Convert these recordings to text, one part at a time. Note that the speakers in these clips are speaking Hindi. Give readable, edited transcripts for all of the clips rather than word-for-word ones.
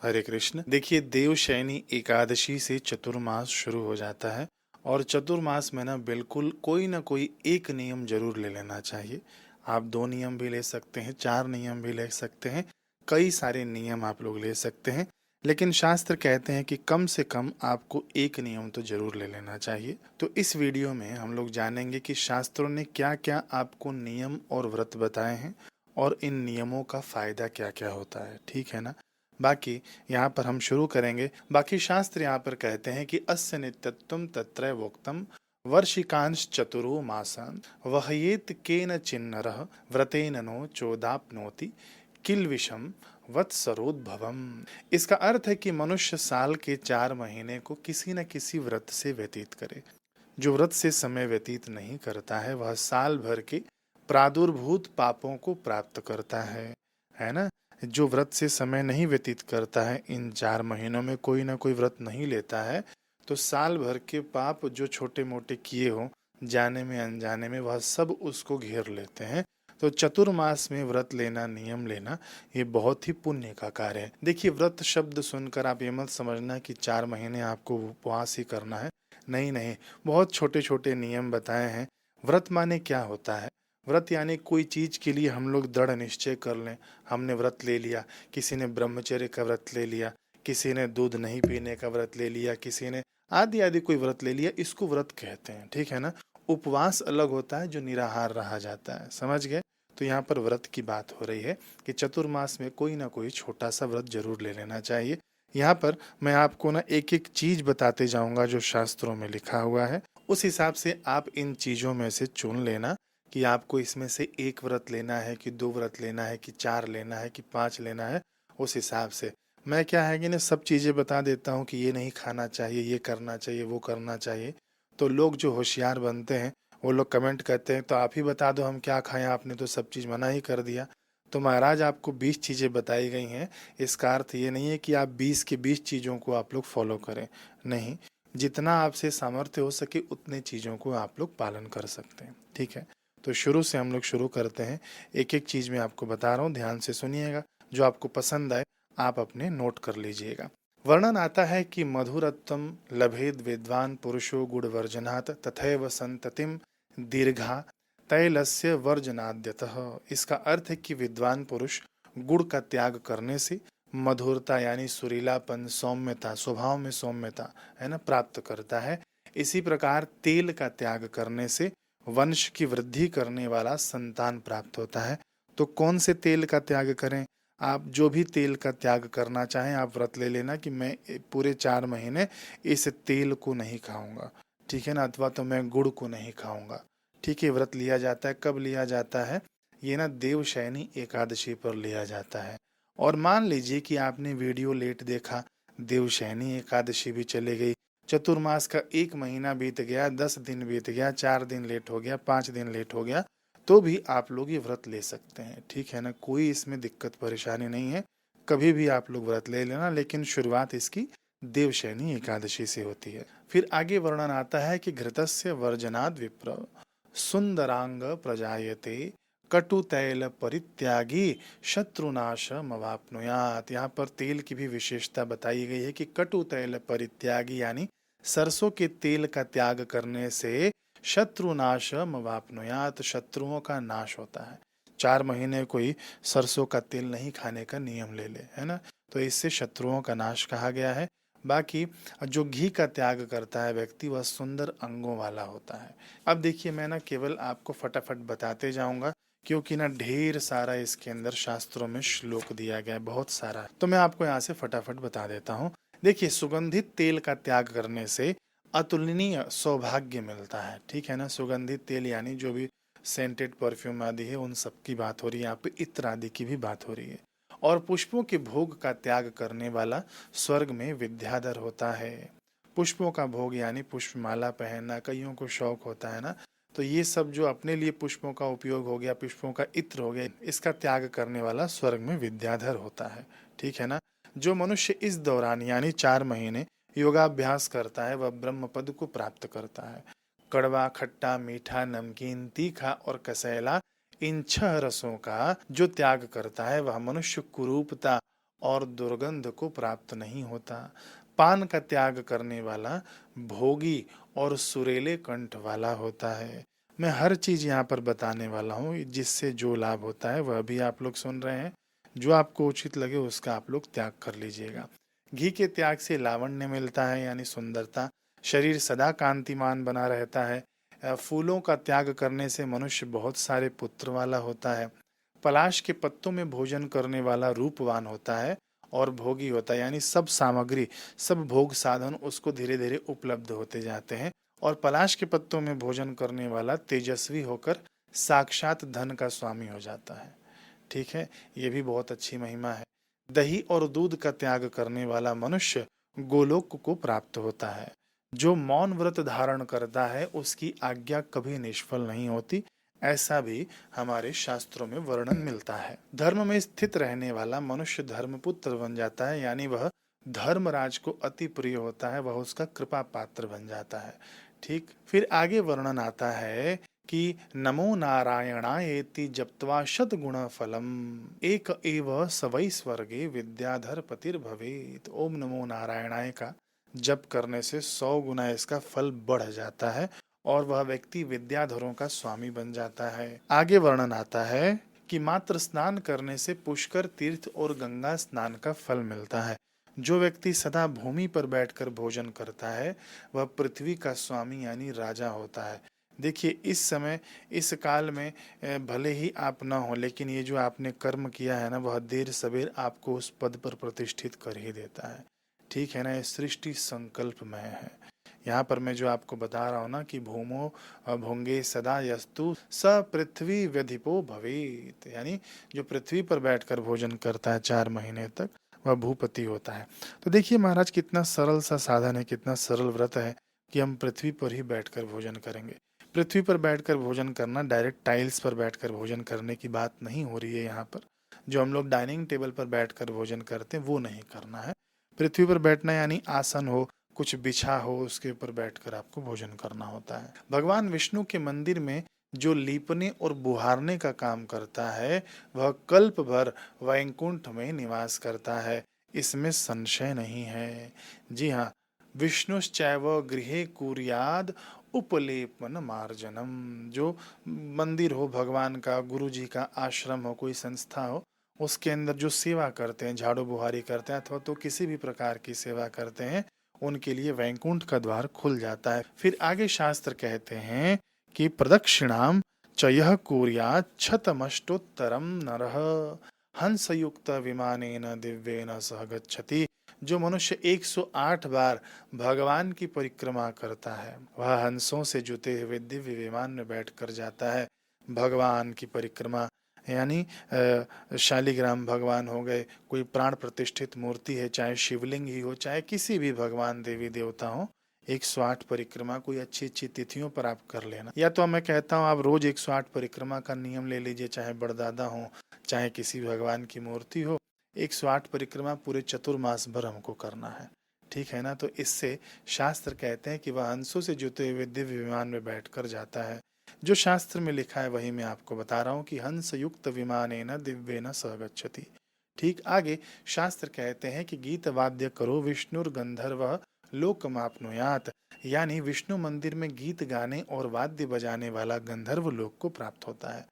हरे कृष्ण। देखिए, देवशयनी एकादशी से चतुर्मास शुरू हो जाता है और चतुर्मास में ना बिल्कुल कोई ना कोई एक नियम जरूर ले लेना चाहिए। आप 2 नियम भी ले सकते हैं, 4 नियम भी ले सकते हैं, कई सारे नियम आप लोग ले सकते हैं। लेकिन शास्त्र कहते हैं कि कम से कम आपको एक नियम तो जरूर ले लेना चाहिए। तो इस वीडियो में हम लोग जानेंगे कि शास्त्रों ने क्या क्या आपको नियम और व्रत बताए हैं और इन नियमों का फायदा क्या क्या होता है, ठीक है ना। बाकी यहाँ पर हम शुरू करेंगे। बाकी शास्त्र यहाँ पर कहते हैं कि अस्य नित्यत्वम तत्रैवोक्तम वर्षिकांश चतुरो मासान वहयेत केन चिन्नरः व्रतेन नो चोदाप्नोति किल विषम वत्सरोद्भवम। इसका अर्थ है कि मनुष्य साल के 4 महीने को किसी न किसी व्रत से व्यतीत करे। जो व्रत से समय व्यतीत नहीं करता है वह साल भर के प्रादुर्भूत पापों को प्राप्त करता है ना। जो व्रत से समय नहीं व्यतीत करता है, इन 4 महीनों में कोई ना कोई व्रत नहीं लेता है, तो साल भर के पाप जो छोटे मोटे किए हो जाने में अनजाने में, वह सब उसको घेर लेते हैं। तो चतुर्मास में व्रत लेना, नियम लेना, ये बहुत ही पुण्य का कार्य है। देखिए, व्रत शब्द सुनकर आप ये मत समझना कि 4 महीने आपको उपवास ही करना है। नहीं नहीं, बहुत छोटे छोटे नियम बताए हैं। व्रत माने क्या होता है? व्रत यानी कोई चीज के लिए हम लोग दृढ़ निश्चय कर लें। हमने व्रत ले लिया, किसी ने ब्रह्मचर्य का व्रत ले लिया, किसी ने दूध नहीं पीने का व्रत ले लिया, किसी ने आदि आदि कोई व्रत ले लिया, इसको व्रत कहते हैं, ठीक है ना। उपवास अलग होता है जो निराहार रहा जाता है, समझ गए। तो यहाँ पर व्रत की बात हो रही है कि चतुर्मास में कोई ना कोई छोटा सा व्रत जरूर ले लेना चाहिए। यहाँ पर मैं आपको ना एक एक चीज बताते जाऊंगा जो शास्त्रों में लिखा हुआ है। उस हिसाब से आप इन चीजों में से चुन लेना कि आपको इसमें से एक व्रत लेना है कि 2 व्रत लेना है कि 4 लेना है कि 5 लेना है। उस हिसाब से मैं क्या है कि ना सब चीज़ें बता देता हूँ कि ये नहीं खाना चाहिए, ये करना चाहिए, वो करना चाहिए। तो लोग जो होशियार बनते हैं वो लोग कमेंट करते हैं तो आप ही बता दो हम क्या खाएं, आपने तो सब चीज़ मना ही कर दिया। तो महाराज, आपको 20 चीज़ें बताई गई हैं। इसका अर्थ ये नहीं है कि आप 20 के 20 चीज़ों को आप लोग फॉलो करें। नहीं, जितना आपसे सामर्थ्य हो सके उतने चीज़ों को आप लोग पालन कर सकते हैं, ठीक है। तो शुरू से हम लोग शुरू करते हैं। एक एक चीज़ मैं आपको बता रहा हूँ, ध्यान से सुनिएगा। जो आपको पसंद आए आप अपने नोट कर लीजिएगा। वर्णन आता है कि मधुरत्वम लभेद विद्वान पुरुषो गुणवर्जनात् तथैव संततिम दीर्घा तैलस्य वर्जनाद्यतः। इसका अर्थ है कि विद्वान पुरुष गुड़ का त्याग करने से मधुरता यानी सुरीलापन, सौम्यता, स्वभाव में सौम्यता है ना, प्राप्त करता है। इसी प्रकार तेल का त्याग करने से वंश की वृद्धि करने वाला संतान प्राप्त होता है। तो कौन से तेल का त्याग करें? आप जो भी तेल का त्याग करना चाहें, आप व्रत ले लेना कि मैं पूरे 4 महीने इस तेल को नहीं खाऊंगा, ठीक है ना, अथवा तो मैं गुड़ को नहीं खाऊंगा। ठीक है, व्रत लिया जाता है। कब लिया जाता है? ये ना देवशयनी एकादशी पर लिया जाता है। और मान लीजिए कि आपने वीडियो लेट देखा, देवशयनी एकादशी भी चली गई, चतुर्मास का 1 महीना बीत गया, 10 दिन बीत गया, 4 दिन लेट हो गया, 5 दिन लेट हो गया, तो भी आप लोग ये व्रत ले सकते हैं, ठीक है ना। कोई इसमें दिक्कत परेशानी नहीं है। कभी भी आप लोग व्रत ले लेना, लेकिन शुरुआत इसकी देवशयनी एकादशी से होती है। फिर आगे वर्णन आता है कि घृतस्य वर्जनाद विप्र सुंदरांग प्रजायते कटु तैल परित्यागी शत्रुनाश मवाप्नुयात। यहाँ पर तेल की भी विशेषता बताई गई है कि कटु तैल परित्यागी यानी सरसों के तेल का त्याग करने से शत्रुनाश मवाप्नुयात, शत्रुओं का नाश होता है। 4 महीने कोई सरसों का तेल नहीं खाने का नियम ले ले, है ना, तो इससे शत्रुओं का नाश कहा गया है। बाकी जो घी का त्याग करता है व्यक्ति, वह सुंदर अंगों वाला होता है। अब देखिए, मैं ना केवल आपको फटाफट बताते जाऊंगा क्योंकि ना ढेर सारा इसके अंदर शास्त्रों में श्लोक दिया गया है, बहुत सारा। तो मैं आपको यहाँ से फटाफट बता देता हूँ। देखिए, सुगंधित तेल का त्याग करने से अतुलनीय सौभाग्य मिलता है, ठीक है ना। सुगंधित तेल यानी जो भी सेंटेड परफ्यूम आदि है, उन सब की बात हो रही है यहाँ पे, इत्र आदि की भी बात हो रही है। और पुष्पों के भोग का त्याग करने वाला स्वर्ग में विद्याधर होता है। पुष्पों का भोग यानी पुष्पमाला पहनना, कईयों को शौक होता है ना, तो ये सब जो अपने लिए पुष्पों का उपयोग हो गया, पुष्पों का इत्र हो गया, इसका त्याग करने वाला स्वर्ग में विद्याधर होता है, ठीक है ना। जो मनुष्य इस दौरान यानी 4 महीने योगाभ्यास करता है वह ब्रह्म पद को प्राप्त करता है। कड़वा, खट्टा, मीठा, नमकीन, तीखा और कसैला, इन 6 रसों का जो त्याग करता है वह मनुष्य कुरूपता और दुर्गंध को प्राप्त नहीं होता। पान का त्याग करने वाला भोगी और सुरीले कंठ वाला होता है। मैं हर चीज यहाँ पर बताने वाला हूँ, जिससे जो लाभ होता है वह भी आप लोग सुन रहे हैं। जो आपको उचित लगे उसका आप लोग त्याग कर लीजिएगा। घी के त्याग से लावण्य मिलता है, यानी सुंदरता। शरीर सदा कांतिमान बना रहता है। फूलों का त्याग करने से मनुष्य बहुत सारे पुत्र वाला होता है। पलाश के पत्तों में भोजन करने वाला रूपवान होता है और भोगी होता है, यानी सब सामग्री, सब भोग साधन उसको धीरे धीरे उपलब्ध होते जाते हैं। और पलाश के पत्तों में भोजन करने वाला तेजस्वी होकर साक्षात धन का स्वामी हो जाता है। ठीक है, ये भी बहुत अच्छी महिमा है। दही और दूध का त्याग करने वाला मनुष्य गोलोक को प्राप्त होता है। जो मौन व्रत धारण करता है उसकी आज्ञा कभी निष्फल नहीं होती, ऐसा भी हमारे शास्त्रों में वर्णन मिलता है। धर्म में स्थित रहने वाला मनुष्य धर्मपुत्र बन जाता है, यानी वह धर्मराज को अति प्रिय होता है, वह उसका कृपा पात्र बन जाता है। ठीक, फिर आगे वर्णन आता है कि नमो नारायणायेति जप्त्वा शतगुण फलम एक एव सवै स्वर्गे विद्याधर पतिर्भवेत्। ओम नमो नारायणाय का जप करने से 100 गुना इसका फल बढ़ जाता है और वह व्यक्ति विद्याधरों का स्वामी बन जाता है। आगे वर्णन आता है कि मात्र स्नान करने से पुष्कर तीर्थ और गंगा स्नान का फल मिलता है। जो व्यक्ति सदा भूमि पर बैठकर भोजन करता है वह पृथ्वी का स्वामी यानी राजा होता है। देखिए, इस समय इस काल में भले ही आप न हो, लेकिन ये जो आपने कर्म किया है ना, वह देर सवेर आपको उस पद पर प्रतिष्ठित कर ही देता है। ठीक है ना, ये सृष्टि संकल्पमय है। यहाँ पर मैं जो आपको बता रहा हूँ ना कि भूमो भुंगे सदा यस्तु स पृथ्वी व्यधिपो भवेत, यानी जो पृथ्वी पर बैठकर भोजन करता है 4 महीने तक, वह भूपति होता है। तो देखिए महाराज, कितना सरल सा साधन है, कितना सरल व्रत है कि हम पृथ्वी पर ही बैठकर भोजन करेंगे। पृथ्वी पर बैठकर भोजन करना, डायरेक्ट टाइल्स पर बैठकर भोजन करने की बात नहीं हो रही है यहाँ पर। जो हम लोग डाइनिंग टेबल पर बैठकर भोजन करते हैं वो नहीं करना है। पृथ्वी पर बैठना यानी आसन हो, कुछ बिछा हो, उसके ऊपर बैठकर आपको भोजन करना होता है। भगवान विष्णु के मंदिर में जो लीपने और बुहारने का काम करता है वह कल्प भर वैकुंठ में निवास करता है, इसमें संशय नहीं है। जी हाँ, विष्णुश्चैव गृहे कुर्याद उपलेपन मार्जनम। जो मंदिर हो भगवान का, गुरु जी का आश्रम हो, कोई संस्था हो, उसके अंदर जो सेवा करते हैं, झाड़ू बुहारी करते हैं अथवा तो किसी भी प्रकार की सेवा करते हैं, उनके लिए वैकुंठ का द्वार खुल जाता है। फिर आगे शास्त्र कहते हैं कि प्रदक्षिणाम च यः कुर्यात् शतमष्टोत्तरम नरः हंसयुक्त विमानेन दिव्येन सह गच्छति। जो मनुष्य 108 बार भगवान की परिक्रमा करता है वह हंसों से जुते हुए दिव्य विमान में बैठकर जाता है। भगवान की परिक्रमा यानी शालिग्राम भगवान हो गए, कोई प्राण प्रतिष्ठित मूर्ति है, चाहे शिवलिंग ही हो, चाहे किसी भी भगवान देवी देवता हो, 108 परिक्रमा कोई अच्छी अच्छी तिथियों पर आप कर लेना। या तो मैं कहता हूँ आप रोज 108 परिक्रमा का नियम ले लीजिए, चाहे बड़दादा हो, चाहे किसी भगवान की मूर्ति हो, 108 परिक्रमा पूरे चतुर्मास भर हमको करना है। ठीक है ना, तो इससे शास्त्र कहते हैं कि वह हंसों से जुते हुए दिव्य विमान में बैठकर जाता है। जो शास्त्र में लिखा है वही मैं आपको बता रहा हूँ कि हंस युक्त विमानेन दिव्येन सह गच्छति। ठीक आगे शास्त्र कहते हैं कि गीत वाद्य करो विष्णुर गंधर्व लोकमाप्नुयात, यानी विष्णु मंदिर में गीत गाने और वाद्य बजाने वाला गंधर्व लोक को प्राप्त होता है।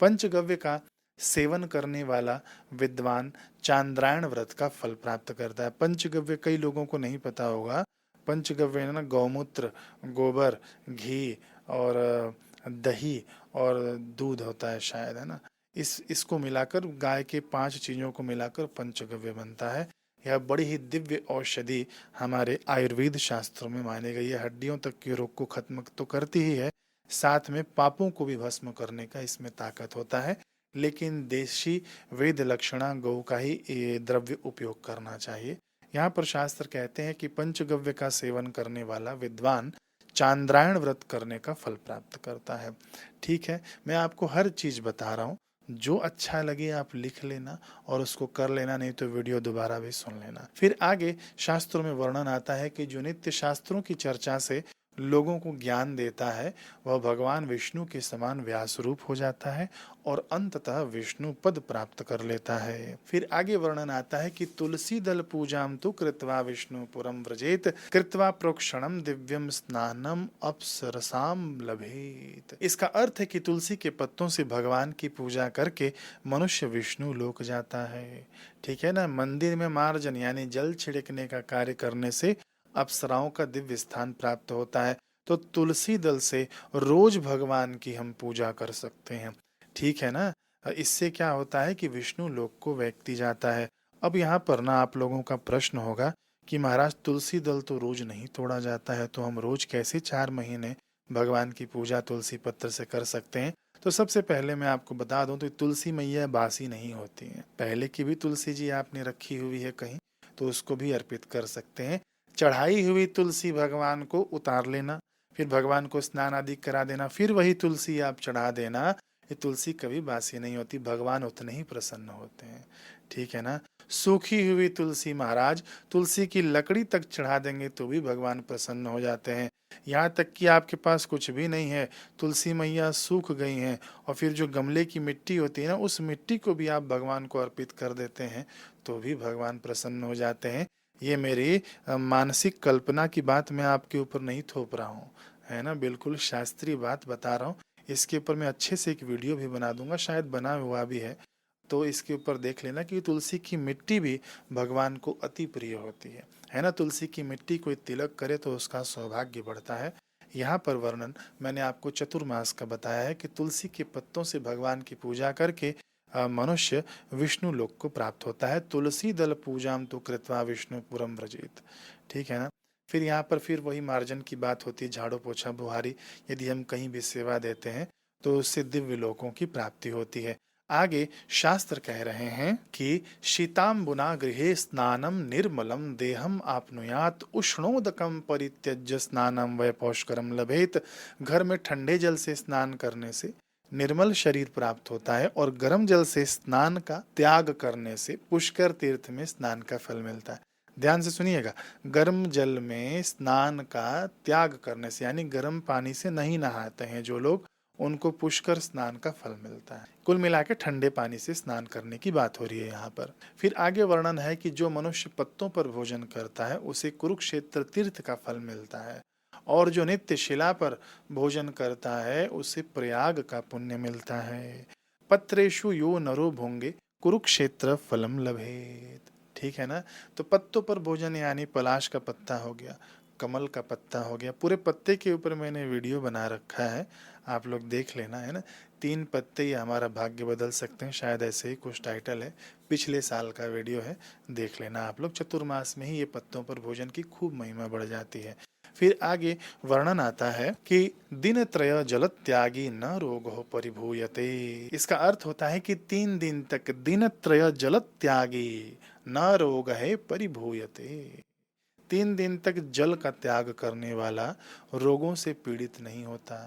पंचगव्य का सेवन करने वाला विद्वान चांद्रायण व्रत का फल प्राप्त करता है। पंचगव्य कई लोगों को नहीं पता होगा। पंचगव्य ना गौमूत्र, गोबर, घी और दही और दूध होता है शायद, है ना। इसको मिलाकर, गाय के 5 चीजों को मिलाकर पंचगव्य बनता है। यह बड़ी ही दिव्य औषधि हमारे आयुर्वेद शास्त्रों में मानी गई है। हड्डियों तक के रोग को खत्म तो करती ही है, साथ में पापों को भी भस्म करने का इसमें ताकत होता है। लेकिन देशी वेद लक्षणा गौ का ही ये द्रव्य उपयोग करना चाहिए। यहाँ पर शास्त्र कहते हैं कि पंचगव्य का सेवन करने वाला विद्वान चांद्रायण व्रत करने का फल प्राप्त करता है। ठीक है, मैं आपको हर चीज बता रहा हूँ, जो अच्छा लगे आप लिख लेना और उसको कर लेना, नहीं तो वीडियो दोबारा भी सुन लेना। फिर आगे शास्त्रों में वर्णन आता है कि जो नित्य शास्त्रों की चर्चा से लोगों को ज्ञान देता है वह भगवान विष्णु के समान व्यास रूप हो जाता है और अंततः विष्णु पद प्राप्त कर लेता है। फिर आगे वर्णन आता है कि तुलसी दल पूजाम तु कृत्वा विष्णु पुरम व्रजेत कृत्वा प्रोक्षणम दिव्यम स्नानम अप्सरसाम लभेत। इसका अर्थ है कि तुलसी के पत्तों से भगवान की पूजा करके मनुष्य विष्णु लोक जाता है। ठीक है ना। मंदिर में मार्जन यानी जल छिड़कने का कार्य करने से अप्सराओं का दिव्य स्थान प्राप्त होता है। तो तुलसी दल से रोज भगवान की हम पूजा कर सकते हैं। ठीक है ना। इससे क्या होता है कि विष्णु लोक को व्यक्ति जाता है। अब यहाँ पर ना आप लोगों का प्रश्न होगा कि महाराज तुलसी दल तो रोज नहीं तोड़ा जाता है, तो हम रोज कैसे 4 महीने भगवान की पूजा तुलसी पत्र से कर सकते हैं। तो सबसे पहले मैं आपको बता दूं तो तुलसी मैया बासी नहीं होती हैं। पहले की भी तुलसी जी आपने रखी हुई है कहीं तो उसको भी अर्पित कर सकते हैं। चढ़ाई हुई तुलसी भगवान को उतार लेना, फिर भगवान को स्नान आदि करा देना, फिर वही तुलसी आप चढ़ा देना। ये तुलसी कभी बासी नहीं होती, भगवान उतने ही प्रसन्न होते हैं। ठीक है ना। सूखी हुई तुलसी महाराज तुलसी की लकड़ी तक चढ़ा देंगे तो भी भगवान प्रसन्न हो जाते हैं। यहाँ तक कि आपके पास कुछ भी नहीं है, तुलसी मैया सूख गई हैं और फिर जो गमले की मिट्टी होती है ना उस मिट्टी को भी आप भगवान को अर्पित कर देते हैं तो भी भगवान प्रसन्न हो जाते हैं। ये मेरी मानसिक कल्पना की बात मैं आपके ऊपर नहीं थोप रहा हूँ, है ना। बिल्कुल शास्त्रीय बात बता रहा हूँ। इसके ऊपर मैं अच्छे से एक वीडियो भी बना दूंगा, शायद बना हुआ भी है, तो इसके ऊपर देख लेना कि तुलसी की मिट्टी भी भगवान को अति प्रिय होती है ना। तुलसी की मिट्टी कोई तिलक करे तो उसका सौभाग्य बढ़ता है। यहाँ पर वर्णन मैंने आपको चतुर्मास का बताया है कि तुलसी के पत्तों से भगवान की पूजा करके मनुष्य विष्णु लोक को प्राप्त होता है। तुलसी दल पूजाम तो कृत्वा विष्णु पुरम व्रजेत। ठीक है ना। फिर यहाँ पर फिर वही मार्जन की बात होती है, झाड़ू पोछा बुहारी यदि हम कहीं भी सेवा देते हैं तो उससे दिव्य लोकों की प्राप्ति होती है। आगे शास्त्र कह रहे हैं कि शीतांबुना गृहे स्नानम निर्मलम देहम आपनुयात उष्णोदकम परित्यज्य स्नानम वै पौष्करम लभेत। घर में ठंडे जल से स्नान करने से निर्मल शरीर प्राप्त होता है और गर्म जल से स्नान का त्याग करने से पुष्कर तीर्थ में स्नान का फल मिलता है। ध्यान से सुनिएगा, गर्म जल में स्नान का त्याग करने से यानी गर्म पानी से नहीं नहाते हैं जो लोग, उनको पुष्कर स्नान का फल मिलता है। कुल मिला के ठंडे पानी से स्नान करने की बात हो रही है यहाँ पर। फिर आगे वर्णन है कि जो मनुष्य पत्तों पर भोजन करता है उसे कुरुक्षेत्र तीर्थ का फल मिलता है और जो नित्य शिला पर भोजन करता है उसे प्रयाग का पुण्य मिलता है। पत्रेषु यो नरो भोंगे कुरुक्षेत्र फलम लभेत। ठीक है ना। तो पत्तों पर भोजन यानी पलाश का पत्ता हो गया, कमल का पत्ता हो गया, पूरे पत्ते के ऊपर मैंने वीडियो बना रखा है, आप लोग देख लेना, है ना। 3 पत्ते ही हमारा भाग्य बदल सकते हैं, शायद ऐसे ही कुछ टाइटल है, पिछले साल का वीडियो है, देख लेना आप लोग। चतुर्मास में ही ये पत्तों पर भोजन की खूब महिमा बढ़ जाती है। फिर आगे वर्णन आता है कि दिन त्रय जल त्यागी न रोग हो परिभूयते। इसका अर्थ होता है कि 3 दिन तक दिन त्रय जल त्यागी न रोग है परिभूयते। 3 दिन तक जल का त्याग करने वाला रोगों से पीड़ित नहीं होता।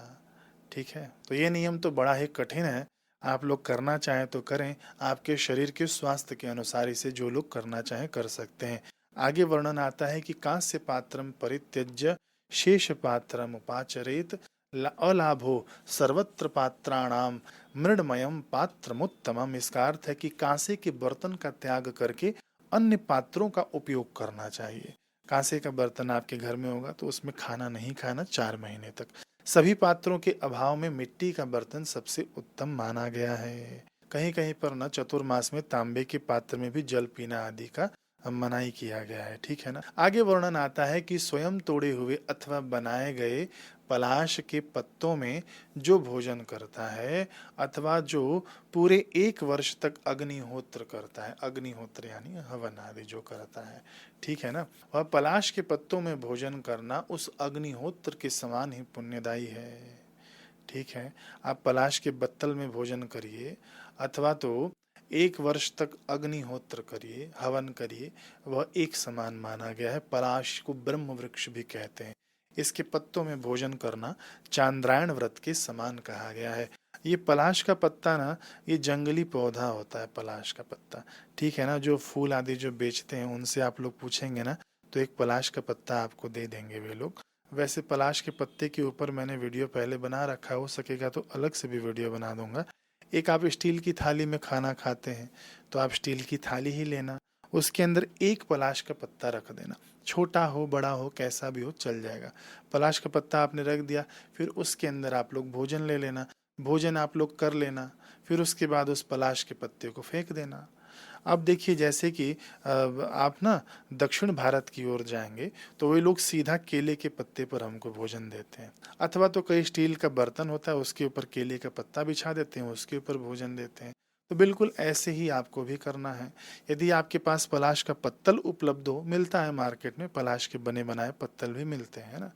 ठीक है। तो ये नियम तो बड़ा ही कठिन है, आप लोग करना चाहें तो करें, आपके शरीर के स्वास्थ्य के अनुसार इसे जो लोग करना चाहें कर सकते हैं। आगे वर्णन आता है कि कांस्य पात्रम परित्यज्य शेष पात्रम उपाचरेत अलाभो सर्वत्र पात्राणाम मृणमयम पात्रमुत्तमम। इसका अर्थ है कि कांसे के बर्तन का त्याग करके अन्य पात्रों का उपयोग करना चाहिए। कांसे का बर्तन आपके घर में होगा तो उसमें खाना नहीं खाना 4 महीने तक। सभी पात्रों के अभाव में मिट्टी का बर्तन सबसे उत्तम माना गया है। कहीं कहीं पर न चतुर्मास में तांबे के पात्र में भी जल पीना आदि का मनाही किया गया है। ठीक है ना। आगे वर्णन आता है कि स्वयं तोड़े हुए अथवा बनाए गए पलाश के पत्तों में जो भोजन करता है अथवा जो पूरे 1 वर्ष तक अग्निहोत्र करता है, अग्निहोत्र यानी हवन आदि जो करता है, ठीक है ना, वह पलाश के पत्तों में भोजन करना उस अग्निहोत्र के समान ही पुण्यदायी है। ठीक है। आप पलाश के बत्तल में भोजन करिए अथवा तो 1 वर्ष तक अग्निहोत्र करिए, हवन करिए, वह एक समान माना गया है। पलाश को ब्रह्म वृक्ष भी कहते हैं। इसके पत्तों में भोजन करना चांद्रायण व्रत के समान कहा गया है। ये पलाश का पत्ता ना, ये जंगली पौधा होता है पलाश का पत्ता। ठीक है ना। जो फूल आदि जो बेचते हैं उनसे आप लोग पूछेंगे ना तो एक पलाश का पत्ता आपको दे देंगे वे लोग। वैसे पलाश के पत्ते के ऊपर मैंने वीडियो पहले बना रखा है, हो सकेगा तो अलग से भी वीडियो बना दूंगा। एक आप स्टील की थाली में खाना खाते हैं तो आप स्टील की थाली ही लेना, उसके अंदर एक पलाश का पत्ता रख देना, छोटा हो बड़ा हो कैसा भी हो चल जाएगा। पलाश का पत्ता आपने रख दिया, फिर उसके अंदर आप लोग भोजन ले लेना, भोजन आप लोग कर लेना, फिर उसके बाद उस पलाश के पत्ते को फेंक देना। अब देखिए जैसे कि आप ना दक्षिण भारत की ओर जाएंगे तो वे लोग सीधा केले के पत्ते पर हमको भोजन देते हैं, अथवा तो कई स्टील का बर्तन होता है उसके ऊपर केले का पत्ता बिछा देते हैं, उसके ऊपर भोजन देते हैं। तो बिल्कुल ऐसे ही आपको भी करना है। यदि आपके पास पलाश का पत्तल उपलब्ध हो, मिलता है मार्केट में, पलाश के बने बनाए पत्तल भी मिलते हैं ना,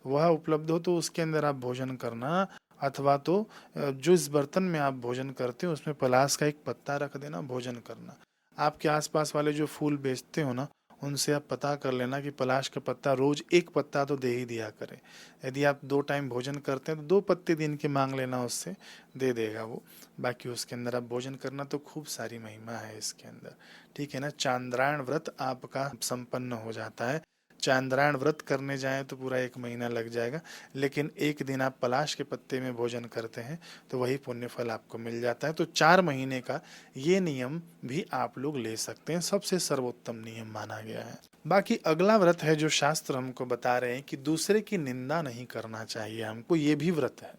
वह उपलब्ध हो तो उसके अंदर आप भोजन करना। अथवा तो जो इस बर्तन में आप भोजन करते हो उसमें पलाश का एक पत्ता रख देना, भोजन करना। आपके आसपास वाले जो फूल बेचते हो ना, उनसे आप पता कर लेना कि पलाश का पत्ता रोज एक पत्ता तो दे ही दिया करे। यदि आप 2 टाइम भोजन करते हैं तो 2 पत्ते दिन के मांग लेना, उससे दे देगा वो। बाकी उसके अंदर आप भोजन करना, तो खूब सारी महिमा है इसके अंदर, ठीक है ना। चांद्रायण व्रत आपका संपन्न हो जाता है। चांद्रायण व्रत करने जाएं तो पूरा 1 महीना लग जाएगा, लेकिन एक दिन आप पलाश के पत्ते में भोजन करते हैं तो वही पुण्य फल आपको मिल जाता है। तो 4 महीने का ये नियम भी आप लोग ले सकते हैं, सबसे सर्वोत्तम नियम माना गया है। बाकी अगला व्रत है जो शास्त्र हमको बता रहे हैं कि दूसरे की निंदा नहीं करना चाहिए हमको, ये भी व्रत है,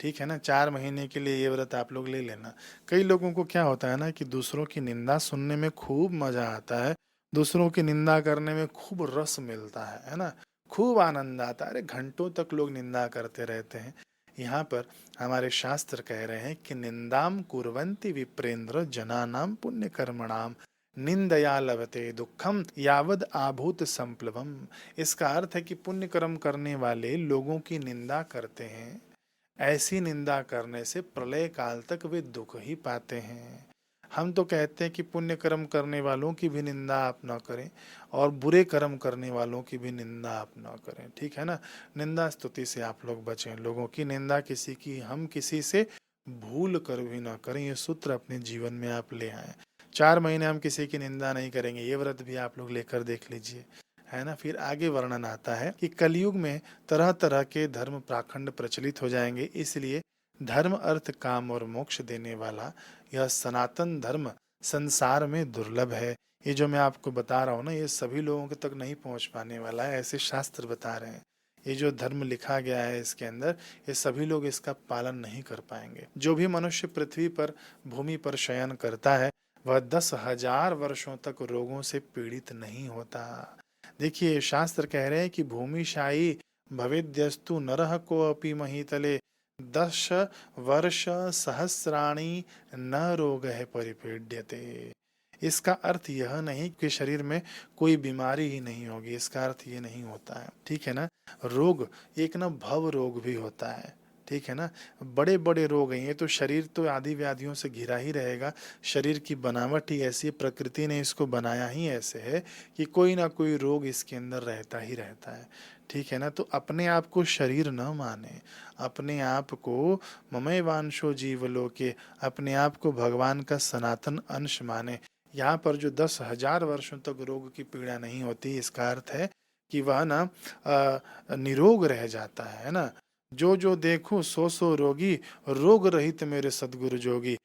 ठीक है ना। 4 महीने के लिए ये व्रत आप लोग ले लेना। कई लोगों को क्या होता है ना कि दूसरों की निंदा सुनने में खूब मजा आता है, दूसरों की निंदा करने में खूब रस मिलता है ना, खूब आनंद आता है। अरे घंटों तक लोग निंदा करते रहते हैं। यहाँ पर हमारे शास्त्र कह रहे हैं कि निंदाम कुर्वन्ति विप्रेंद्र जनानाम पुण्य कर्मणाम निंदया लभते दुखम यावद आभूत संप्लवम। इसका अर्थ है कि पुण्य कर्म करने वाले लोगों की निंदा करते हैं, ऐसी निंदा करने से प्रलय काल तक वे दुख ही पाते हैं। हम तो कहते हैं कि पुण्य कर्म करने वालों की भी निंदा आप ना करें और बुरे कर्म करने वालों की भी निंदा आप ना करें, ठीक है ना। निंदा स्तुति से आप लोग बचें, लोगों की निंदा किसी की हम किसी से भूल कर भी ना करें, ये सूत्र अपने जीवन में आप ले आए। 4 महीने हम किसी की निंदा नहीं करेंगे, ये व्रत भी आप लोग लेकर देख लीजिए, है ना। फिर आगे वर्णन आता है कि कलयुग में तरह तरह के धर्म प्राखंड प्रचलित हो जाएंगे, इसलिए धर्म अर्थ काम और मोक्ष देने वाला यह सनातन धर्म संसार में दुर्लभ है। ये जो मैं आपको बता रहा हूँ ना, ये सभी लोगों के तक नहीं पहुंच पाने वाला है, ऐसे शास्त्र बता रहे हैं। ये जो धर्म लिखा गया है इसके अंदर, ये सभी लोग इसका पालन नहीं कर पाएंगे। जो भी मनुष्य पृथ्वी पर भूमि पर शयन करता है वह 10,000 वर्षों तक रोगों से पीड़ित नहीं होता। देखिए शास्त्र कह रहे हैं कि भूमिशायी भवेद्यस्तु नरः को अपि महीतले 10 वर्ष सहस्राणि न रोग है परिपीड्यते। इसका अर्थ यह नहीं कि शरीर में कोई बीमारी ही नहीं होगी, इसका अर्थ ये नहीं होता है, ठीक है ना। रोग एक ना भव रोग भी होता है, ठीक है ना। बड़े बड़े रोग हैं, ये तो शरीर तो आदि व्याधियों से घिरा ही रहेगा। शरीर की बनावट ही ऐसी है, प्रकृति ने इसको बनाया ही ऐसे है कि कोई ना कोई रोग इसके अंदर रहता ही रहता है, ठीक है ना। तो अपने आप को शरीर न माने, अपने आप को ममैवांशो जीवलोके, अपने आप को भगवान का सनातन अंश माने। यहाँ पर जो 10,000 वर्षों तक रोग की पीड़ा नहीं होती, इसका अर्थ है कि वह ना निरोग रह जाता है ना। जो जो देखूं सो सो रोगी, रोग रहित मेरे सदगुरु जोगी।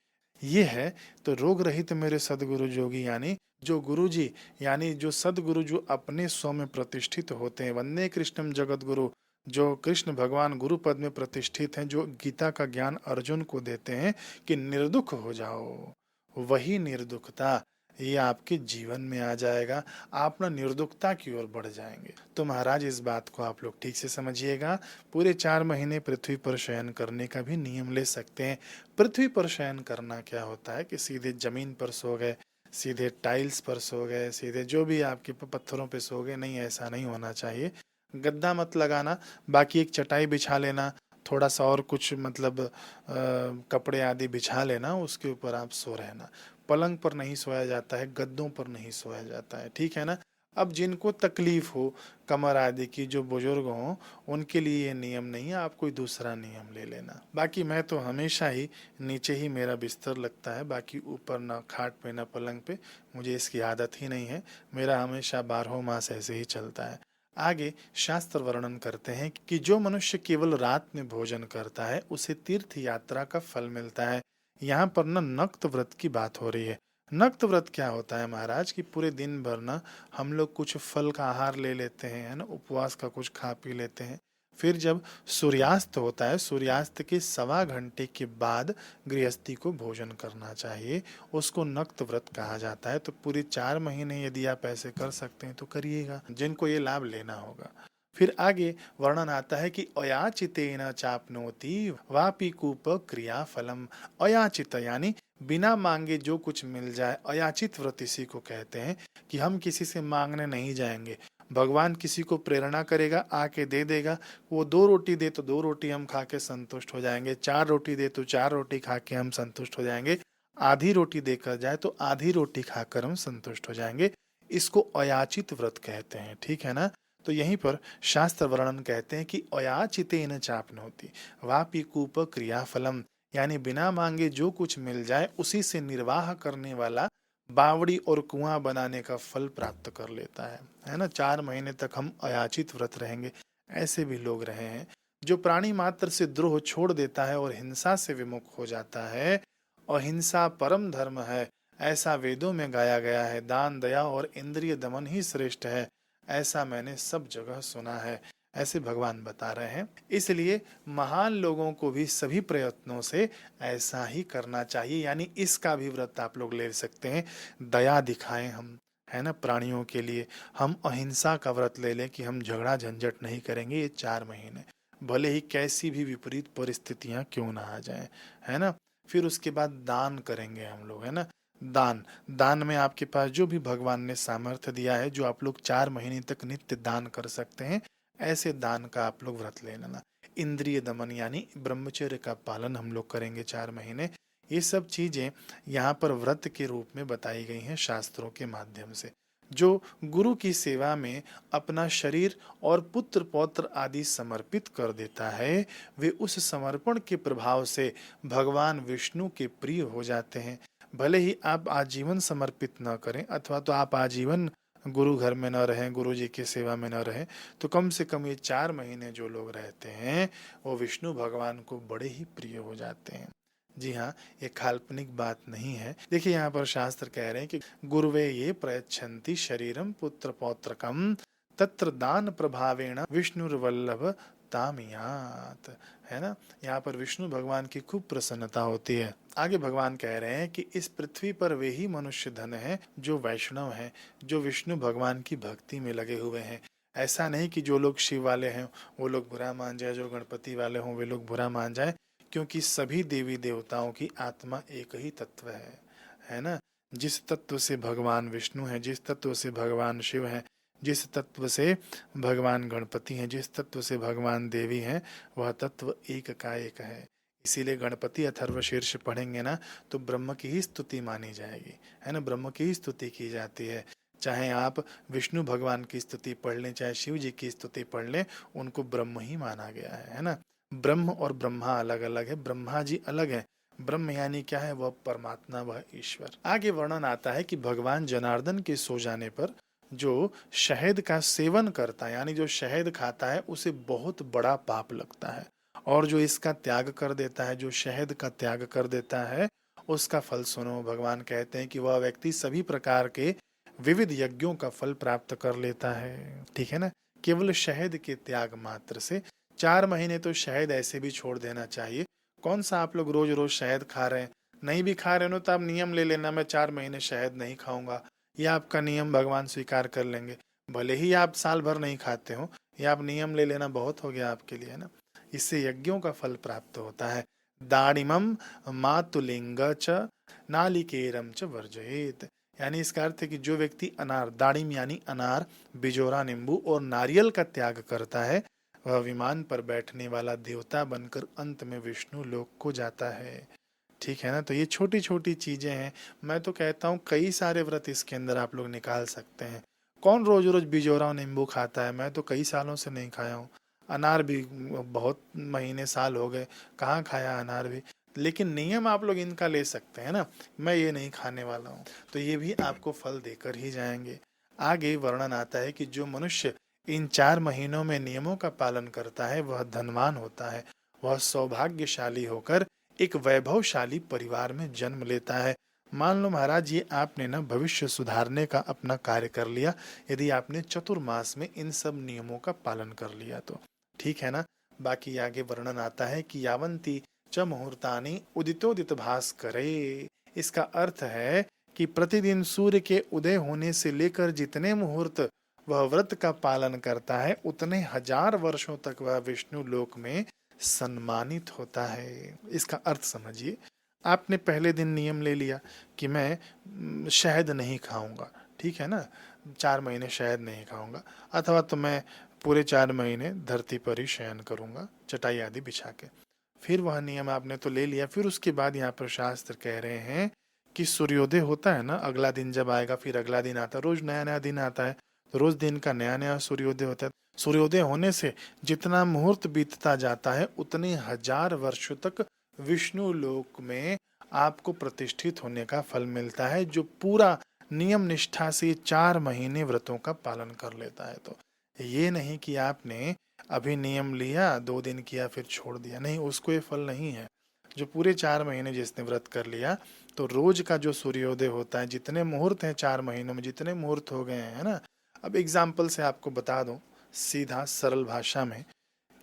ये है तो रोग रहित मेरे सदगुरु जोगी, यानी जो गुरु जी, यानी जो सदगुरु जो अपने स्व में प्रतिष्ठित होते हैं। वंदे कृष्णम जगत गुरु, जो कृष्ण भगवान गुरु पद में प्रतिष्ठित हैं, जो गीता का ज्ञान अर्जुन को देते हैं कि निर्दुख हो जाओ, वही निर्दुखता ये आपके जीवन में आ जाएगा, आप ना निर्दुखता की ओर बढ़ जाएंगे। तो महाराज इस बात को आप लोग ठीक से समझिएगा। पूरे 4 महीने पृथ्वी पर शयन करने का भी नियम ले सकते हैं। पृथ्वी पर शयन करना क्या होता है कि सीधे जमीन पर सो गए, सीधे टाइल्स पर सो गए, सीधे जो भी आपके पत्थरों पे सो गए, नहीं, ऐसा नहीं होना चाहिए। गद्दा मत लगाना, बाकी एक चटाई बिछा लेना, थोड़ा सा और कुछ मतलब कपड़े आदि बिछा लेना, उसके ऊपर आप सो रहना। पलंग पर नहीं सोया जाता है, गद्दों पर नहीं सोया जाता है, ठीक है ना। अब जिनको तकलीफ हो कमर आदि की, जो बुजुर्ग हों, उनके लिए ये नियम नहीं है, आप कोई दूसरा नियम ले लेना। बाकी मैं तो हमेशा ही नीचे ही मेरा बिस्तर लगता है, बाकी ऊपर ना खाट पे ना पलंग पे, मुझे इसकी आदत ही नहीं है। मेरा हमेशा 12 मास ऐसे ही चलता है। आगे शास्त्र वर्णन करते हैं कि जो मनुष्य केवल रात में भोजन करता है उसे तीर्थ यात्रा का फल मिलता है। यहाँ पर न नक्त व्रत की बात हो रही है। नक्त व्रत क्या होता है महाराज, कि पूरे दिन भर ना हम लोग कुछ फल का आहार ले लेते हैं, है ना, उपवास का कुछ खा पी लेते हैं। फिर जब सूर्यास्त होता है, सूर्यास्त के 1.25 घंटे के बाद गृहस्थी को भोजन करना चाहिए, उसको नक्त व्रत कहा जाता है। तो पूरे 4 महीने यदि आप ऐसे कर सकते हैं तो करिएगा, जिनको ये लाभ लेना होगा। फिर आगे वर्णन आता है कि अयाचितेन चापनोति वापि कूप क्रिया फलम। अयाचित यानी बिना मांगे जो कुछ मिल जाए, अयाचित व्रत इसी को कहते हैं, कि हम किसी से मांगने नहीं जाएंगे। भगवान किसी को प्रेरणा करेगा, आके दे देगा। वो 2 रोटी दे तो 2 रोटी हम खा के संतुष्ट हो जाएंगे, 4 रोटी दे तो 4 रोटी खा के हम संतुष्ट हो जाएंगे, आधी रोटी देकर जाए तो आधी रोटी खाकर हम संतुष्ट हो जाएंगे। इसको अयाचित व्रत कहते हैं, ठीक है ना। तो यहीं पर शास्त्र वर्णन कहते हैं कि अयाचितेन चापनोति वापि कूप क्रिया फलम, यानी बिना मांगे जो कुछ मिल जाए उसी से निर्वाह करने वाला बावड़ी और कुआं बनाने का फल प्राप्त कर लेता है ना। 4 महीने तक हम अयाचित व्रत रहेंगे। ऐसे भी लोग रहे हैं। जो प्राणी मात्र से द्रोह छोड़ देता है और हिंसा से विमुख हो जाता है, अहिंसा परम धर्म है, ऐसा वेदों में गाया गया है। दान दया और इंद्रिय दमन ही श्रेष्ठ है, ऐसा मैंने सब जगह सुना है, ऐसे भगवान बता रहे हैं। इसलिए महान लोगों को भी सभी प्रयत्नों से ऐसा ही करना चाहिए। यानी इसका भी व्रत आप लोग ले सकते हैं। दया दिखाएं हम, है ना, प्राणियों के लिए। हम अहिंसा का व्रत ले लें कि हम झगड़ा झंझट नहीं करेंगे ये 4 महीने, भले ही कैसी भी विपरीत परिस्थितियां क्यों ना आ जाएं, है ना। फिर उसके बाद दान करेंगे हम लोग, है ना। दान, दान में आपके पास जो भी भगवान ने सामर्थ्य दिया है, जो आप लोग 4 महीने तक नित्य दान कर सकते हैं, ऐसे दान का आप लोग व्रत ले लेना। इंद्रिय दमन यानी ब्रह्मचर्य का पालन हम लोग करेंगे 4 महीने। ये सब चीजें यहाँ पर व्रत के रूप में बताई गई हैं शास्त्रों के माध्यम से। जो गुरु की सेवा में अपना शरीर और पुत्र पौत्र आदि समर्पित कर देता है, वे उस समर्पण के प्रभाव से भगवान विष्णु के प्रिय हो जाते हैं। भले ही आप आजीवन समर्पित न करें, अथवा तो आप आजीवन गुरु घर में न रहें, गुरु जी की सेवा में न रहें, तो कम से कम ये 4 महीने जो लोग रहते हैं वो विष्णु भगवान को बड़े ही प्रिय हो जाते हैं। जी हाँ, ये काल्पनिक बात नहीं है। देखिए यहाँ पर शास्त्र कह रहे हैं कि गुरुवे ये प्रयच्छन्ति शरीरम पुत्र पौत्रकम तत्र दान प्रभावेण विष्णुर्वल्लभ तामियात, है ना। यहाँ पर विष्णु भगवान की खूब प्रसन्नता होती है। आगे भगवान कह रहे हैं कि इस पृथ्वी पर वे ही मनुष्य धन है जो वैष्णव हैं, जो विष्णु भगवान की भक्ति में लगे हुए हैं। ऐसा नहीं कि जो लोग शिव वाले हैं वो लोग बुरा मान जाए, जो गणपति वाले हों वे लोग बुरा मान जाए, क्योंकि सभी देवी देवताओं की आत्मा एक ही तत्व है ना। जिस तत्व से भगवान विष्णु है, जिस तत्व से भगवान शिव है, जिस तत्व से भगवान गणपति हैं, जिस तत्व से भगवान देवी हैं, वह तत्व एक का एक है। इसीलिए गणपति अथर्वशीर्ष पढ़ेंगे ना तो ब्रह्म की ही स्तुति मानी जाएगी, है ना। ब्रह्म की ही स्तुति की जाती है। चाहे आप विष्णु भगवान की स्तुति पढ़ लें, चाहे शिव जी की स्तुति पढ़ लें, उनको ब्रह्म ही माना गया है ना। ब्रह्म और ब्रह्मा अलग अलग है, ब्रह्मा जी अलग है। ब्रह्म यानी क्या है, वह परमात्मा, वह ईश्वर। आगे वर्णन आता है कि भगवान जनार्दन के सो जाने पर जो शहद का सेवन करता है, यानी जो शहद खाता है, उसे बहुत बड़ा पाप लगता है। और जो इसका त्याग कर देता है, जो शहद का त्याग कर देता है, उसका फल सुनो। भगवान कहते हैं कि वह व्यक्ति सभी प्रकार के विविध यज्ञों का फल प्राप्त कर लेता है, ठीक है ना। केवल शहद के त्याग मात्र से। 4 महीने तो शहद ऐसे भी छोड़ देना चाहिए। कौन सा आप लोग रोज रोज शहद खा रहे हैं? नहीं भी खा रहे हो तो आप नियम ले लेना, मैं 4 महीने शहद नहीं खाऊंगा। यह आपका नियम भगवान स्वीकार कर लेंगे। भले ही आप साल भर नहीं खाते हो, यह आप नियम ले लेना बहुत हो गया आपके लिए, है ना। इससे यज्ञों का फल प्राप्त होता है। दाड़िमम मातुलिंग च नालिकेरम च वर्जयेत, यानी इसका अर्थ है कि जो व्यक्ति अनार, दाड़िम यानी अनार, बिजोरा नींबू और नारियल का त्याग करता है, वह विमान पर बैठने वाला देवता बनकर अंत में विष्णु लोक को जाता है, ठीक है ना। तो ये छोटी छोटी चीजें हैं। मैं तो कहता हूँ कई सारे व्रत इसके अंदर आप लोग निकाल सकते हैं। कौन रोज रोज बिजोरा और नींबू खाता है? मैं तो कई सालों से नहीं खाया हूँ। अनार भी बहुत महीने साल हो गए, कहाँ खाया अनार भी। लेकिन नियम आप लोग इनका ले सकते हैं ना। मैं ये नहीं खाने वाला हूँ, तो ये भी आपको फल देकर ही जाएंगे। आगे वर्णन आता है कि जो मनुष्य इन 4 महीनों में नियमों का पालन करता है वह धनवान होता है, वह सौभाग्यशाली होकर एक वैभवशाली परिवार में जन्म लेता है। मान लो महाराज ये आपने ना भविष्य सुधारने का अपना कार्य कर लिया, यदि आपने चतुर्मास में इन सब नियमों का पालन कर लिया तो ठीक है ना। बाकी आगे वर्णन आता है कि यावंती च मुहूर्तानि उदितोदित भास करे। इसका अर्थ है कि प्रतिदिन सूर्य के उदय होने से लेकर जितने मुहूर्त वह व्रत का पालन करता है उतने हजार वर्षों तक वह विष्णु लोक में सम्मानित होता है। इसका अर्थ समझिए, आपने पहले दिन नियम ले लिया कि मैं शहद नहीं खाऊंगा, ठीक है ना, 4 महीने शहद नहीं खाऊंगा, अथवा तो मैं पूरे 4 महीने धरती पर ही शयन करूंगा चटाई आदि बिछा के। फिर वह नियम आपने तो ले लिया, फिर उसके बाद यहाँ पर शास्त्र कह रहे हैं कि सूर्योदय होता है ना, अगला दिन जब आएगा फिर अगला दिन आता है, रोज नया नया दिन आता है, तो रोज दिन का नया नया सूर्योदय होता है। सूर्योदय होने से जितना मुहूर्त बीतता जाता है उतने हजार वर्षों तक विष्णु लोक में आपको प्रतिष्ठित होने का फल मिलता है, जो पूरा नियम निष्ठा से 4 महीने व्रतों का पालन कर लेता है। तो ये नहीं कि आपने अभी नियम लिया 2 दिन किया फिर छोड़ दिया, नहीं, उसको ये फल नहीं है। जो पूरे 4 महीने जिसने व्रत कर लिया, तो रोज का जो सूर्योदय होता है, जितने मुहूर्त हैं 4 महीनों में, जितने मुहूर्त हो गए हैं ना, अब एग्जाम्पल से आपको बता दूं सीधा सरल भाषा में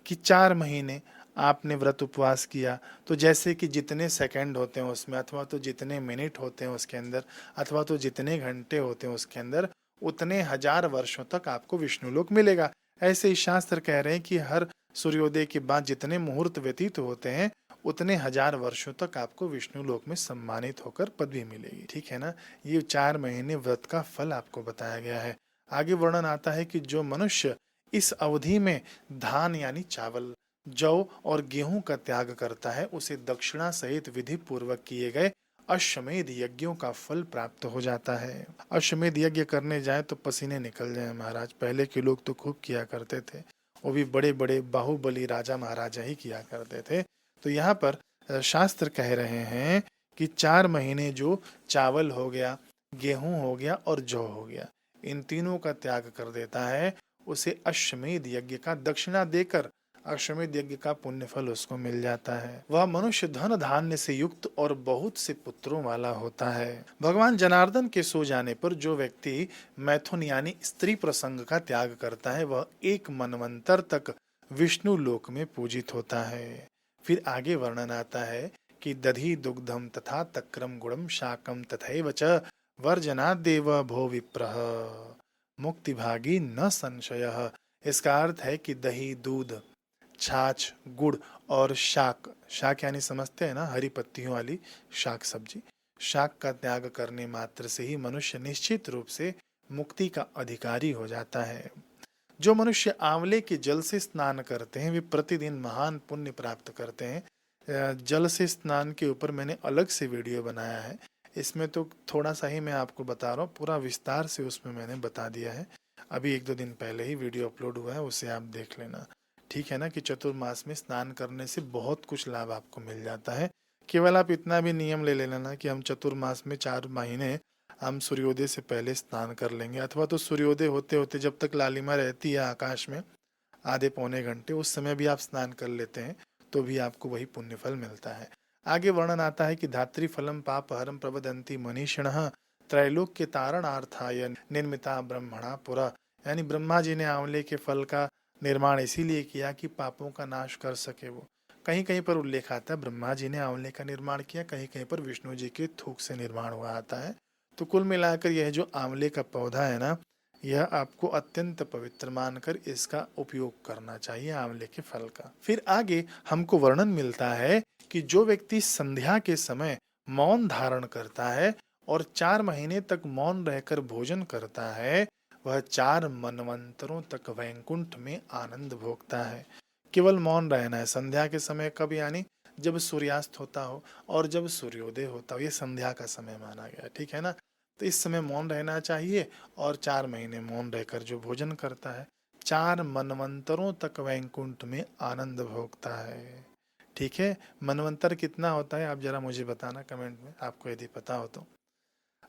कि 4 महीने आपने व्रत उपवास किया, तो जैसे कि जितने सेकंड होते हैं उसमें, अथवा तो जितने मिनट होते हैं उसके अंदर, अथवा तो जितने घंटे होते हैं उसके अंदर, उतने हजार वर्षों तक आपको विष्णु लोक मिलेगा। ऐसे ही शास्त्र कह रहे हैं कि हर सूर्योदय के बाद जितने मुहूर्त व्यतीत होते हैं उतने हजार वर्षों तक आपको विष्णु लोक में सम्मानित होकर पदवी मिलेगी, ठीक है ना। ये 4 महीने व्रत का फल आपको बताया गया है। आगे वर्णन आता है कि जो मनुष्य इस अवधि में धान यानी चावल, जौ और गेहूं का त्याग करता है उसे दक्षिणा सहित विधि पूर्वक किए गए अश्वमेध यज्ञों का फल प्राप्त हो जाता है। अश्वमेध यज्ञ करने जाए तो पसीने निकल जाए महाराज, पहले के लोग तो खूब किया करते थे, वो भी बड़े बड़े बाहुबली राजा महाराजा ही किया करते थे। तो यहाँ पर शास्त्र कह रहे हैं कि 4 महीने जो चावल हो गया, गेहूं हो गया और जौ हो गया, इन तीनों का त्याग कर देता है, उसे अश्वमेध यज्ञ का दक्षिणा देकर अश्वमेध यज्ञ का पुण्य फल उसको मिल जाता है। वह मनुष्य धन धान्य से युक्त और बहुत से पुत्रों वाला होता है। भगवान जनार्दन के सो जाने पर जो व्यक्ति मैथुन यानी स्त्री प्रसंग का त्याग करता है वह 1 मनवंतर तक विष्णु लोक में पूजित होता है। फिर आगे वर्णन आता है कि दधि दुग्धम तथा तक्रम गुणम शाकम तथैव च वर्जनादेव भो विप्रः मुक्ति भागी न संशय। इसका अर्थ है कि दही, दूध, छाछ, गुड़ और शाक, शाक यानी समझते हैं ना, हरी पत्तियों वाली शाक सब्जी, शाक का त्याग करने मात्र से ही मनुष्य निश्चित रूप से मुक्ति का अधिकारी हो जाता है। जो मनुष्य आंवले के जल से स्नान करते हैं वे प्रतिदिन महान पुण्य प्राप्त करते हैं। जल से स्नान के ऊपर मैंने अलग से वीडियो बनाया है, इसमें तो थोड़ा सा ही मैं आपको बता रहा हूँ, पूरा विस्तार से उसमें मैंने बता दिया है। अभी 1-2 दिन पहले ही वीडियो अपलोड हुआ है, उसे आप देख लेना, ठीक है ना। कि चतुर्मास में स्नान करने से बहुत कुछ लाभ आपको मिल जाता है। केवल आप इतना भी नियम ले लेना ना कि हम चतुर्मास में 4 महीने हम सूर्योदय से पहले स्नान कर लेंगे, अथवा तो सूर्योदय होते होते जब तक लालिमा रहती है आकाश में आधे पौने घंटे, उस समय भी आप स्नान कर लेते हैं तो भी आपको वही पुण्य फल मिलता है। आगे वर्णन आता है कि धात्री फलम पाप हरम प्रवदंती मनीषिणः त्रैलोक्य तारणार्थाय निर्मिता ब्रह्मणा पुरा। यानी ब्रह्मा जी ने आंवले के फल का निर्माण इसीलिए किया कि पापों का नाश कर सके वो। कहीं कहीं पर उल्लेख आता है ब्रह्मा जी ने आंवले का निर्माण किया, कहीं कहीं पर विष्णु जी के थूक से निर्माण हुआ आता है। तो कुल मिलाकर यह जो आंवले का पौधा है ना, यह आपको अत्यंत पवित्र मानकर इसका उपयोग करना चाहिए, आंवले के फल का। फिर आगे हमको वर्णन मिलता है कि जो व्यक्ति संध्या के समय मौन धारण करता है और 4 महीने तक मौन रहकर भोजन करता है वह 4 मनवंतरों तक वैकुंठ में आनंद भोगता है। केवल मौन रहना है संध्या के समय, कब, यानी जब सूर्यास्त होता हो और जब सूर्योदय होता हो, ये संध्या का समय माना गया, ठीक है ना। तो इस समय मौन रहना चाहिए और 4 महीने मौन रहकर जो भोजन करता है 4 मनवंतरों तक वैकुंठ में आनंद भोगता है, ठीक है। मनवंतर कितना होता है आप जरा मुझे बताना कमेंट में, आपको यदि पता हो तो।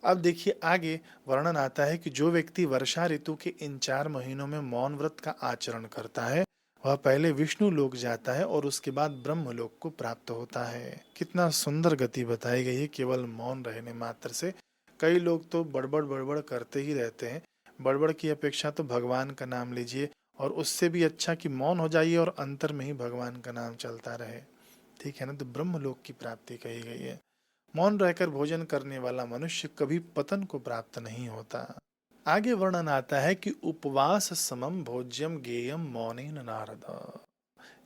अब देखिए आगे वर्णन आता है कि जो व्यक्ति वर्षा ऋतु के इन 4 महीनों में मौन व्रत का आचरण करता है वह पहले विष्णु लोक जाता है और उसके बाद ब्रह्म लोक को प्राप्त होता है। कितना सुंदर गति बताई गई है केवल मौन रहने मात्र से। कई लोग तो बड़बड़ बड़बड़ करते ही रहते हैं। बड़बड़ की अपेक्षा तो भगवान का नाम लीजिए, और उससे भी अच्छा कि मौन हो जाइए और अंतर में ही भगवान का नाम चलता रहे। ठीक है ना, तो ब्रह्म लोक की प्राप्ति कही गई है। मौन रहकर भोजन करने वाला मनुष्य कभी पतन को प्राप्त नहीं होता। आगे वर्णन आता है कि उपवास समम भोज्यम गेयम मौनेन नारद।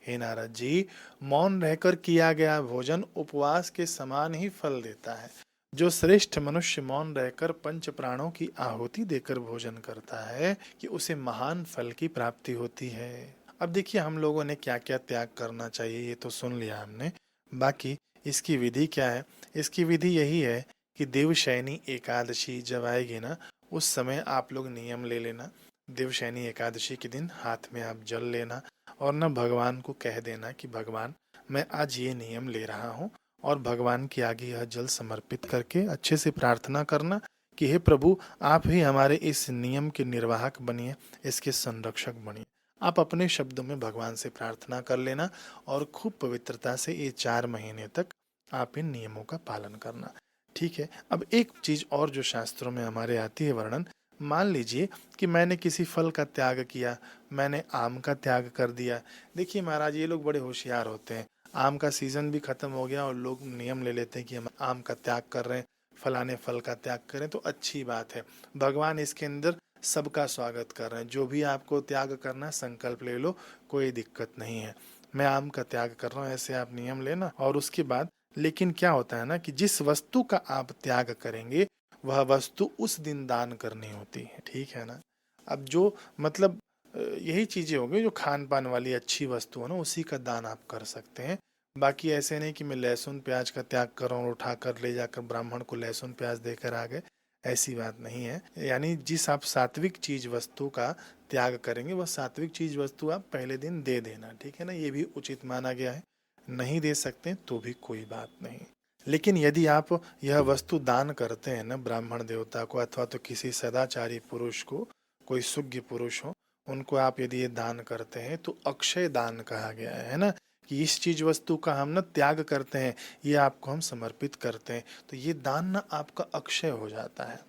हे नारद जी, मौन रहकर किया गया भोजन उपवास के समान ही फल देता है। जो श्रेष्ठ मनुष्य मौन रहकर पंच प्राणों की आहुति देकर भोजन करता है कि उसे महान फल की प्राप्ति होती है। अब देखिए हम लोगों ने क्या क्या त्याग करना चाहिए ये तो सुन लिया हमने। बाकी इसकी विधि क्या है? इसकी विधि यही है कि देवशयनी एकादशी जब आएगी ना, उस समय आप लोग नियम ले लेना। देवशयनी एकादशी के दिन हाथ में आप जल लेना और न भगवान को कह देना कि भगवान मैं आज ये नियम ले रहा हूँ, और भगवान के आगे यह जल समर्पित करके अच्छे से प्रार्थना करना कि हे प्रभु, आप ही हमारे इस नियम के निर्वाहक बनिए, इसके संरक्षक बनिए। आप अपने शब्दों में भगवान से प्रार्थना कर लेना और खूब पवित्रता से ये 4 महीने तक आप इन नियमों का पालन करना। ठीक है। अब एक चीज और जो शास्त्रों में हमारे आती है वर्णन, मान लीजिए कि मैंने किसी फल का त्याग किया, मैंने आम का त्याग कर दिया। देखिए महाराज, ये लोग बड़े होशियार होते हैं। आम का सीजन भी खत्म हो गया और लोग नियम ले लेते हैं कि हम आम का त्याग कर रहे हैं, फलाने फल का त्याग करें, तो अच्छी बात है। भगवान इसके अंदर सबका स्वागत कर रहे हैं। जो भी आपको त्याग करना है संकल्प ले लो, कोई दिक्कत नहीं है। मैं आम का त्याग कर रहा हूँ, ऐसे आप नियम लेना। और उसके बाद लेकिन क्या होता है ना कि जिस वस्तु का आप त्याग करेंगे वह वस्तु उस दिन दान करनी होती है। ठीक है ना। अब जो मतलब यही चीजें हो गई जो खान पान वाली अच्छी वस्तु है ना, उसी का दान आप कर सकते हैं। बाकी ऐसे नहीं कि मैं लहसुन प्याज का त्याग कर रहा हूँ, उठा कर ले जाकर ब्राह्मण को लहसुन प्याज देकर आ गए, ऐसी बात नहीं है। यानी जिस आप सात्विक चीज वस्तु का त्याग करेंगे वह सात्विक चीज वस्तु आप पहले दिन दे देना। ठीक है ना, ये भी उचित माना गया है। नहीं दे सकते तो भी कोई बात नहीं। लेकिन यदि आप यह वस्तु दान करते हैं ना ब्राह्मण देवता को अथवा तो किसी सदाचारी पुरुष को, कोई सुज्ञ पुरुष हो, उनको आप यदि ये दान करते हैं तो अक्षय दान कहा गया है ना, कि इस चीज वस्तु का हम ना त्याग करते हैं, ये आपको हम समर्पित करते हैं, तो ये दान ना आपका अक्षय हो जाता है।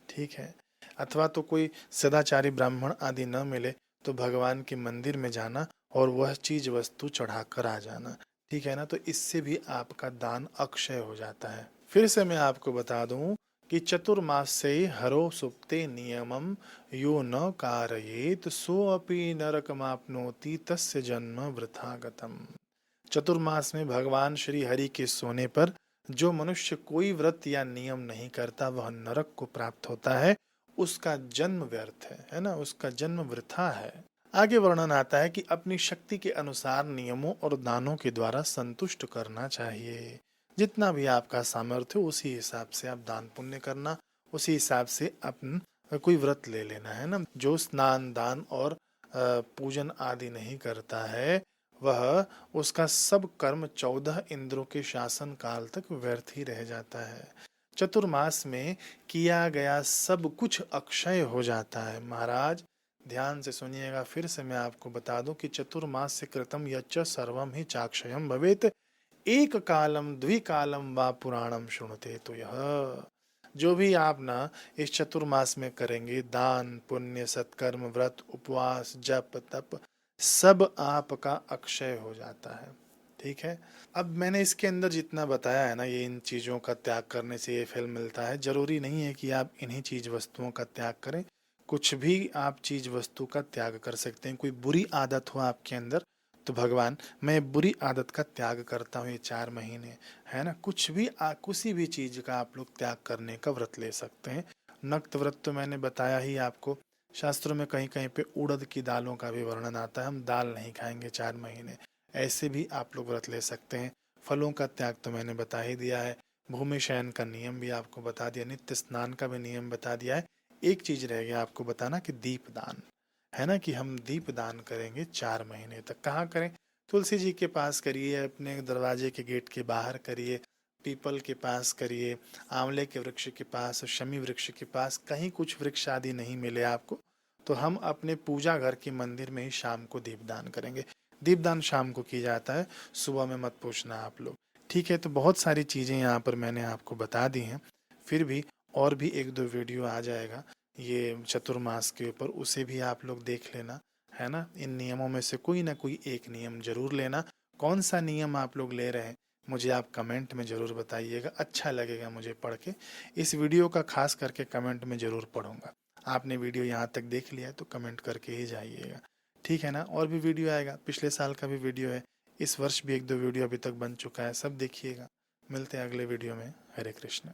ठीक है। अथवा तो कोई सदाचारी ब्राह्मण आदि न मिले तो भगवान के मंदिर में जाना और वह चीज वस्तु चढ़ा कर आ जाना। ठीक है ना, तो इससे भी आपका दान अक्षय हो जाता है। फिर से मैं आपको बता दूं कि चतुर्मास से हरो सुप्ते नियमम यो न कारयेत सो अपि नरकमाप्नोति तस्य जन्म वृथा गतम। चतुर्मास में भगवान श्री हरि के सोने पर जो मनुष्य कोई व्रत या नियम नहीं करता वह नरक को प्राप्त होता है, उसका जन्म व्यर्थ है ना, उसका जन्म वृथा है। आगे वर्णन आता है कि अपनी शक्ति के अनुसार नियमों और दानों के द्वारा संतुष्ट करना चाहिए। जितना भी आपका सामर्थ्य उसी हिसाब से आप दान पुण्य करना, उसी हिसाब से अपन कोई व्रत ले लेना है ना। जो स्नान दान और पूजन आदि नहीं करता है वह उसका सब कर्म 14 इंद्रों के शासन काल तक व्यर्थ ही रह जाता है। चतुर्मास में किया गया सब कुछ अक्षय हो जाता है। महाराज ध्यान से सुनिएगा, फिर से मैं आपको बता दूं कि चतुर्मास से कृतम यच्च सर्वम ही चाक्षयम भवेत एक कालम द्विकालम वा पुराणम शुणते। तो यह जो भी आप ना इस चतुर्मास में करेंगे, दान पुण्य सत्कर्म व्रत उपवास जप तप, सब आपका अक्षय हो जाता है। ठीक है। अब मैंने इसके अंदर जितना बताया है ना, ये इन चीजों का त्याग करने से ये फल मिलता है, जरूरी नहीं है कि आप इन्हीं चीज वस्तुओं का त्याग करें। कुछ भी आप चीज वस्तु का त्याग कर सकते हैं। कोई बुरी आदत हो आपके अंदर तो भगवान मैं बुरी आदत का त्याग करता हूँ ये 4 महीने, है ना। कुछ भी किसी भी चीज का आप लोग त्याग करने का व्रत ले सकते हैं। नक्त व्रत तो मैंने बताया ही आपको। शास्त्रों में कहीं कहीं पे उड़द की दालों का भी वर्णन आता है, हम दाल नहीं खाएंगे 4 महीने, ऐसे भी आप लोग व्रत ले सकते हैं। फलों का त्याग तो मैंने बता ही दिया है। भूमि शयन का नियम भी आपको बता दिया, नित्य स्नान का भी नियम बता दिया है। एक चीज रह गया आपको बताना कि दीप दान, है ना, कि हम दीप दान करेंगे 4 महीने तक। कहाँ करें? तुलसी जी के पास करिए, अपने दरवाजे के गेट के बाहर करिए, पीपल के पास करिए, आंवले के वृक्ष के पास, शमी वृक्ष के पास, कहीं कुछ वृक्ष आदि नहीं मिले आपको तो हम अपने पूजा घर के मंदिर में ही शाम को दीपदान करेंगे। दीपदान शाम को किया जाता है, सुबह में मत पूछना आप लोग। ठीक है, तो बहुत सारी चीज़ें यहाँ पर मैंने आपको बता दी हैं। फिर भी और भी एक दो वीडियो आ जाएगा ये चतुर्मास के ऊपर, उसे भी आप लोग देख लेना, है ना। इन नियमों में से कोई ना कोई एक नियम जरूर लेना। कौन सा नियम आप लोग ले रहे हैं मुझे आप कमेंट में ज़रूर बताइएगा, अच्छा लगेगा मुझे पढ़ के। इस वीडियो का खास करके कमेंट में ज़रूर पढ़ूंगा। आपने वीडियो यहाँ तक देख लिया है तो कमेंट करके ही जाइएगा, ठीक है ना। और भी वीडियो आएगा, पिछले साल का भी वीडियो है, इस वर्ष भी एक दो वीडियो अभी तक बन चुका है, सब देखिएगा। मिलते हैं अगले वीडियो में। हरे कृष्ण।